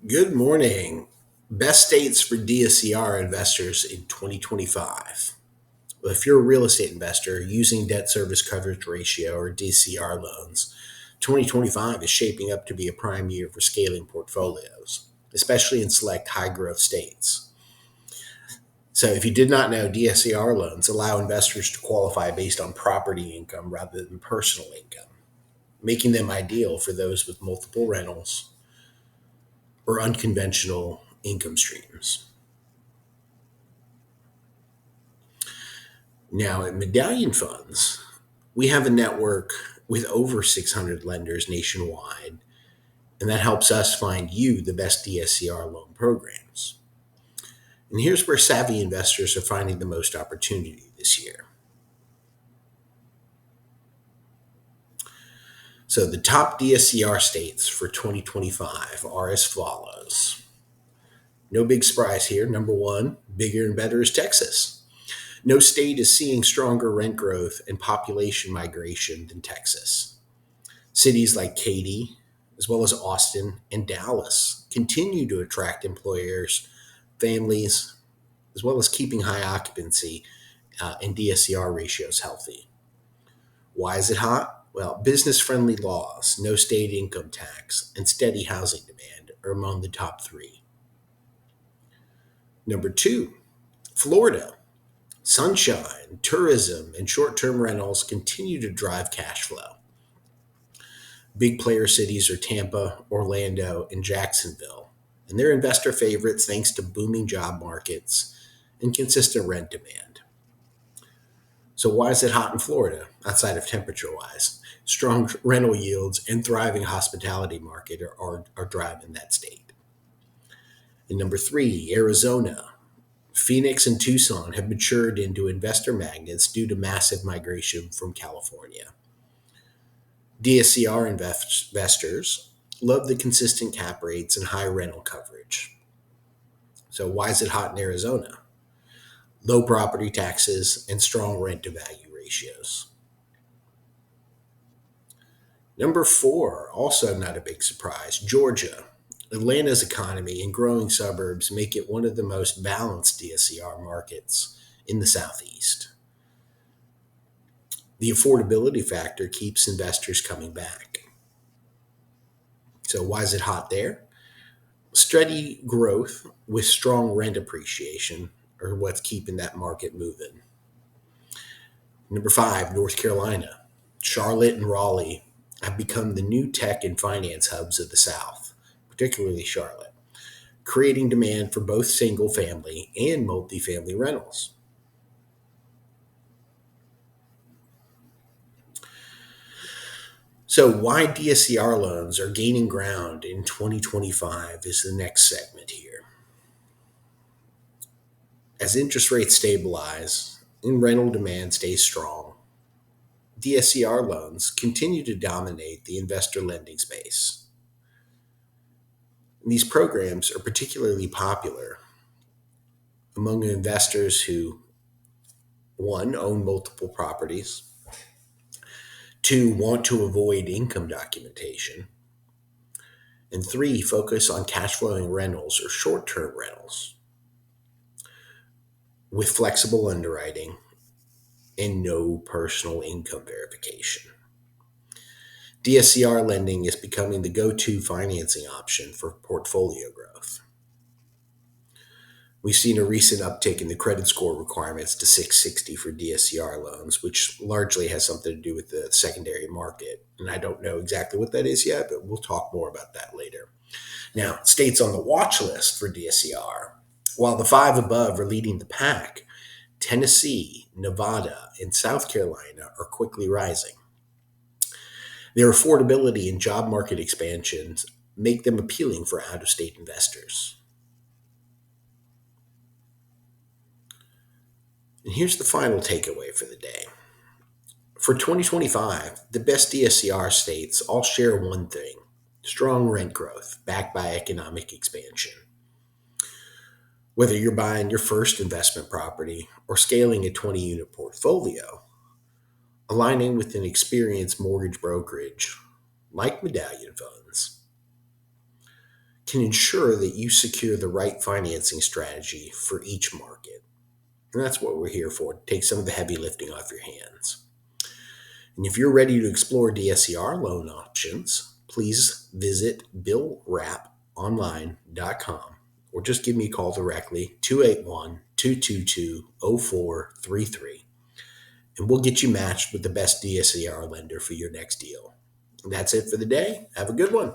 Good morning. Best states for DSCR investors in 2025. Well, if you're a real estate investor using debt service coverage ratio or DSCR loans, 2025 is shaping up to be a prime year for scaling portfolios, especially in select high growth states. So, if you did not know, DSCR loans allow investors to qualify based on property income rather than personal income, making them ideal for those with multiple rentals or unconventional income streams. Now, at Medallion Funds, we have a network with over 600 lenders nationwide, and that helps us find you the best DSCR loan programs. And here's where savvy investors are finding the most opportunity this year. So, the top DSCR states for 2025 are as follows. No big surprise here. Number one, bigger and better is Texas. No state is seeing stronger rent growth and population migration than Texas. Cities like Katy, as well as Austin and Dallas, continue to attract employers, families, as well as keeping high occupancy and DSCR ratios healthy. Why is it hot? Well, business friendly laws, no state income tax, and steady housing demand are among the top three. Number two, Florida. Sunshine, tourism, and short term rentals continue to drive cash flow. Big player cities are Tampa, Orlando, and Jacksonville, and they're investor favorites thanks to booming job markets and consistent rent demand. So, why is it hot in Florida outside of temperature wise? Strong rental yields and thriving hospitality market are driving that state. And number three, Arizona. Phoenix and Tucson have matured into investor magnets due to massive migration from California. DSCR investors love the consistent cap rates and high rental coverage. So, why is it hot in Arizona? Low property taxes and strong rent to value ratios. Number four, also not a big surprise, Georgia. Atlanta's economy and growing suburbs make it one of the most balanced DSCR markets in the Southeast. The affordability factor keeps investors coming back. So, why is it hot there? Steady growth with strong rent appreciation are what's keeping that market moving. Number five, North Carolina. Charlotte and Raleigh have become the new tech and finance hubs of the South, particularly Charlotte, creating demand for both single family and multifamily rentals. So, why DSCR loans are gaining ground in 2025 is the next segment here. As interest rates stabilize and rental demand stays strong, DSCR loans continue to dominate the investor lending space. These programs are particularly popular among investors who, one, own multiple properties, two, want to avoid income documentation, and three, focus on cash flowing rentals or short term rentals with flexible underwriting and no personal income verification. DSCR lending is becoming the go to financing option for portfolio growth. We've seen a recent uptick in the credit score requirements to 660 for DSCR loans, which largely has something to do with the secondary market. And I don't know exactly what that is yet, but we'll talk more about that later. Now, states on the watch list for DSCR, while the five above are leading the pack, Tennessee, Nevada, and South Carolina are quickly rising. Their affordability and job market expansions make them appealing for out of state investors. And here's the final takeaway for the day. For 2025, the best DSCR states all share one thing: strong rent growth backed by economic expansion. Whether you're buying your first investment property or scaling a 20 unit portfolio, aligning with an experienced mortgage brokerage like Medallion Funds can ensure that you secure the right financing strategy for each market. And that's what we're here for, to take some of the heavy lifting off your hands. And if you're ready to explore DSCR loan options, please visit billraponline.com or just give me a call directly, 281-222-0433. And we'll get you matched with the best DSCR lender for your next deal. And that's it for the day. Have a good one.